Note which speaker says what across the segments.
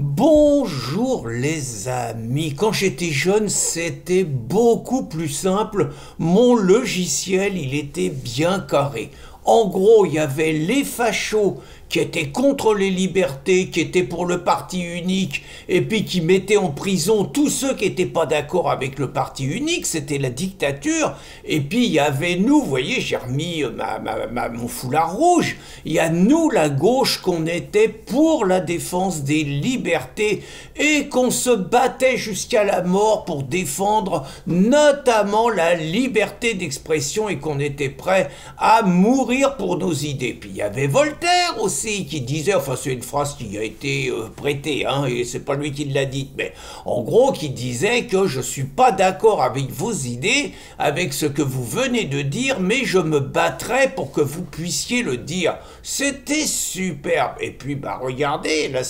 Speaker 1: Bonjour les amis, quand j'étais jeune c'était beaucoup plus simple, mon logiciel il était bien carré. En gros il y avait les fachos qui étaient contre les libertés, qui étaient pour le parti unique, et puis qui mettaient en prison tous ceux qui n'étaient pas d'accord avec le parti unique, c'était la dictature. Et puis il y avait nous, vous voyez, j'ai remis mon foulard rouge, il y a nous, la gauche, qu'on était pour la défense des libertés, et qu'on se battait jusqu'à la mort pour défendre notamment la liberté d'expression, et qu'on était prêt à mourir pour nos idées. Puis il y avait Voltaire aussi, qui disait, enfin c'est une phrase qui a été prêtée, hein, et c'est pas lui qui l'a dite, mais en gros qui disait que je suis pas d'accord avec vos idées, avec ce que vous venez de dire, mais je me battrai pour que vous puissiez le dire. C'était superbe. Et puis bah regardez, là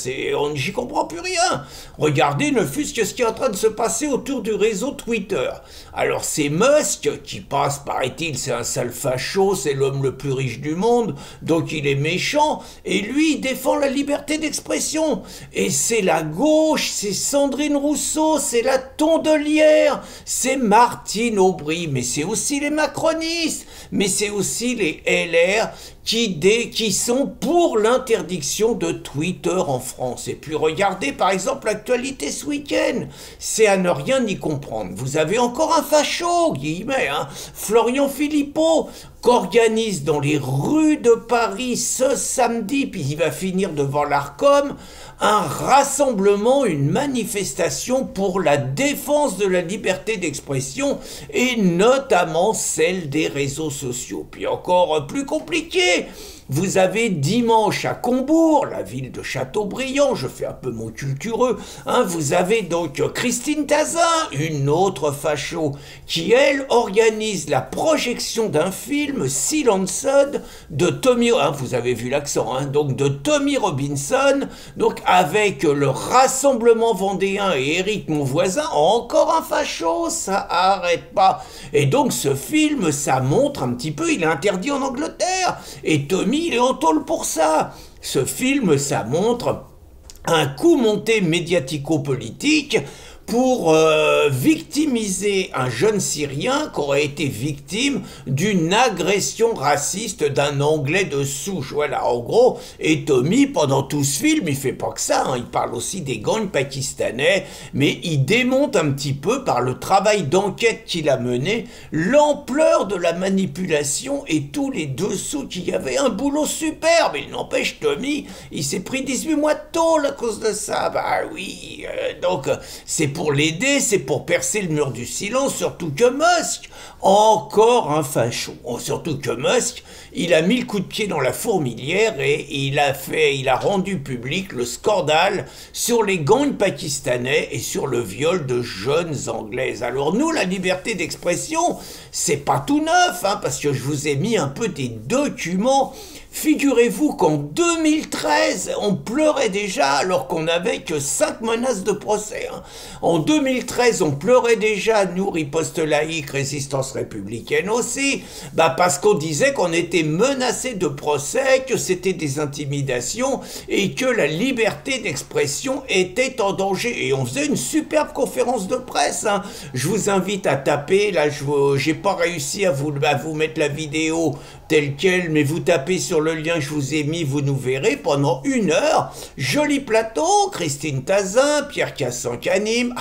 Speaker 1: j'y comprends plus rien. Regardez ne fût-ce que ce qui est en train de se passer autour du réseau Twitter. Alors c'est Musk qui passe, paraît-il, c'est un sale facho, c'est l'homme le plus riche du monde, donc il est méchant. Et lui, il défend la liberté d'expression. Et c'est la gauche, c'est Sandrine Rousseau, c'est la Tondelière, c'est Martine Aubry, mais c'est aussi les macronistes, mais c'est aussi les LR qui sont pour l'interdiction de Twitter en France. Et puis regardez par exemple l'actualité ce week-end, c'est à ne rien y comprendre. Vous avez encore un facho, guillemets, hein, Florian Philippot, qu'organise dans les rues de Paris ce samedi, puis il va finir devant l'Arcom, un rassemblement, une manifestation pour la défense de la liberté d'expression et notamment celle des réseaux sociaux. Puis encore plus compliqué, vous avez dimanche à Combourg, la ville de Châteaubriand, je fais un peu mon cultureux, hein, vous avez donc Christine Tazin, une autre facho, qui elle organise la projection d'un film, Silenceud, de Tommy, hein, vous avez vu l'accent, hein, donc de Tommy Robinson, donc avec le Rassemblement Vendéen et Éric Monvoisin, encore un facho, ça arrête pas. Et donc ce film, ça montre un petit peu, il est interdit en Angleterre, et Tommy, il est en tôle pour ça. Ce film, ça montre un coup monté médiatico-politique pour victimiser un jeune Syrien qui aurait été victime d'une agression raciste d'un Anglais de souche. Voilà, en gros, et Tommy, pendant tout ce film, il fait pas que ça, hein, il parle aussi des gangs pakistanais, mais il démonte un petit peu, par le travail d'enquête qu'il a mené, l'ampleur de la manipulation et tous les dessous qu'il y avait. Un boulot superbe, il n'empêche, Tommy, il s'est pris 18 mois de tôle à cause de ça. Bah oui, donc c'est pour l'aider, c'est pour percer le mur du silence, surtout que Musk, encore un facho, surtout que Musk, il a mis le coup de pied dans la fourmilière et il a rendu public le scandale sur les gangs pakistanais et sur le viol de jeunes anglaises. Alors nous, la liberté d'expression, c'est pas tout neuf, hein, parce que je vous ai mis un peu des documents. Figurez-vous qu'en 2013, on pleurait déjà alors qu'on n'avait que 5 menaces de procès. Hein. En 2013, on pleurait déjà, nous, riposte laïque, résistance républicaine aussi, bah parce qu'on disait qu'on était menacé de procès, que c'était des intimidations et que la liberté d'expression était en danger. Et on faisait une superbe conférence de presse. Hein. Je vous invite à taper, là, j'ai pas réussi à vous mettre la vidéo telle quelle, mais vous tapez sur le lien que je vous ai mis, vous nous verrez pendant 1 heure. Joli plateau, Christine Tazin, Pierre Cassan qui anime,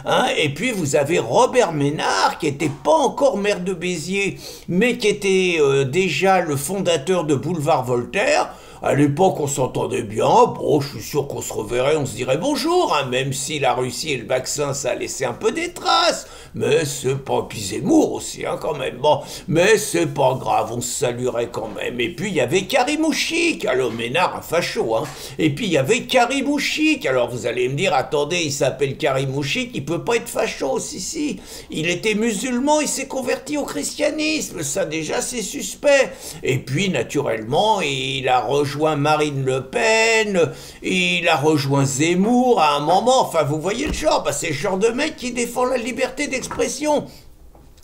Speaker 1: hein, et puis vous avez Robert Ménard qui n'était pas encore maire de Béziers, mais qui était déjà le fondateur de Boulevard Voltaire. À l'époque, on s'entendait bien, bon, je suis sûr qu'on se reverrait, on se dirait bonjour, hein, même si la Russie et le vaccin, ça a laissé un peu des traces, mais c'est pas, puis Zemmour aussi, hein, quand même, bon, mais c'est pas grave, on se saluerait quand même. Et puis, il y avait Karim Ouchik, alors Ménard, un facho, hein, et puis il y avait Karim Ouchik, alors vous allez me dire, attendez, il s'appelle Karim Ouchik, il peut pas être facho, si, il était musulman, il s'est converti au christianisme, ça déjà c'est suspect, et puis naturellement, il a rejoint Marine Le Pen, il a rejoint Zemmour à un moment, enfin vous voyez le genre, bah, c'est le genre de mec qui défend la liberté d'expression.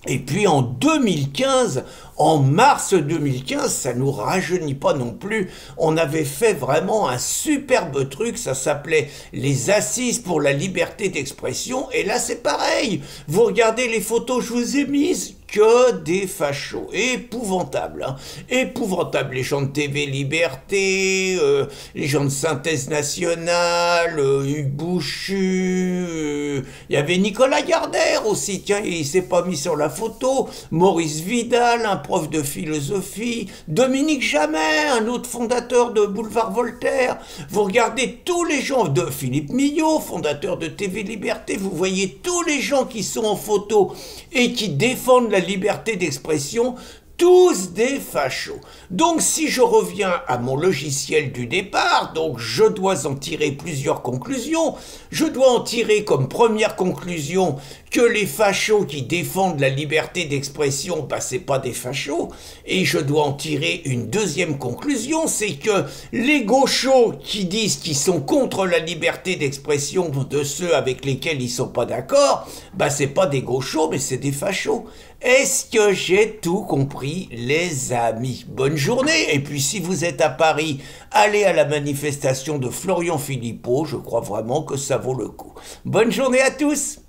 Speaker 1: Et puis en 2015, En mars 2015, ça nous rajeunit pas non plus, on avait fait vraiment un superbe truc, ça s'appelait les Assises pour la liberté d'expression, et là c'est pareil, vous regardez les photos que je vous ai mises, que des fachos, épouvantable, hein. Épouvantable, les gens de TV Liberté, les gens de Synthèse Nationale, Hugues Bouchu, il y avait Nicolas Gardère aussi, tiens, il s'est pas mis sur la photo, Maurice Vidal, un prof de philosophie, Dominique Jamais, un autre fondateur de Boulevard Voltaire, vous regardez tous les gens, de Philippe Millot, fondateur de TV Liberté, vous voyez tous les gens qui sont en photo et qui défendent la liberté d'expression, tous des fachos. Donc si je reviens à mon logiciel du départ, donc je dois en tirer plusieurs conclusions. Je dois en tirer comme première conclusion que les fachos qui défendent la liberté d'expression, bah c'est pas des fachos. Et je dois en tirer une deuxième conclusion, c'est que les gauchos qui disent qu'ils sont contre la liberté d'expression de ceux avec lesquels ils sont pas d'accord, bah c'est pas des gauchos mais c'est des fachos. Est-ce que j'ai tout compris, les amis? Bonne journée. Et puis si vous êtes à Paris, allez à la manifestation de Florian Philippot. Je crois vraiment que ça vaut le coup. Bonne journée à tous.